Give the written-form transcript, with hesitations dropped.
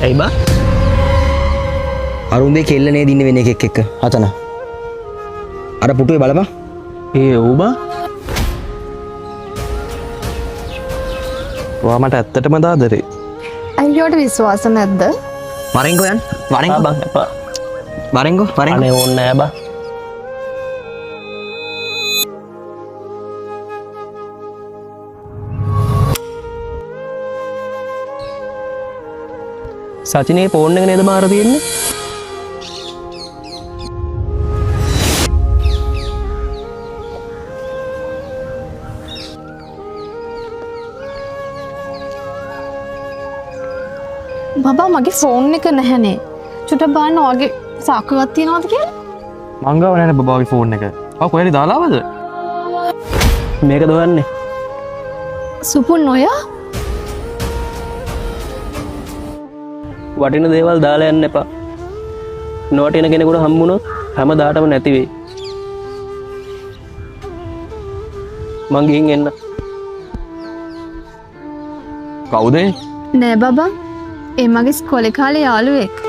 ඇයි බා? අරුන්ගේ කෙල්ල නේද ඉන්නේ වෙන එකෙක් එක්ක. අතන. අර පුටුවේ බලපන්. ඒ ඔව් බා. ඔයා මට ඇත්තටම දාදරේ. අයියට විශ්වාස නැද්ද? වරෙන්කෝ යන්. වරෙන්කෝ බං එපා. වරෙන්කෝ වරෙන්කෝ. අනේ ඕනේ නෑ බා. සචිනේ ෆෝන් එක නේද මාර තියෙන්නේ? බබා මගේ ෆෝන් එක නැහැනේ. චුට්ටක් බලන්න ඔයාගේ සාක්කුවක් තියනවද කියලා? මං ගාව නෑනේ බබාගේ ෆෝන් එක. ආ කොහෙද දාලාවද? මේක දොයන්නේ. සුපුන් ඔයා? වටින දේවල් දාලා යන්න එපා. නොවටින කෙනෙකුට හම්බුනොත් හැමදාටම නැති වෙයි. මං ගිහින් එන්න. කවුද? නෑ බබා. ඒ මගේ ඉස්කෝලේ කාලේ යාළුවෙක්.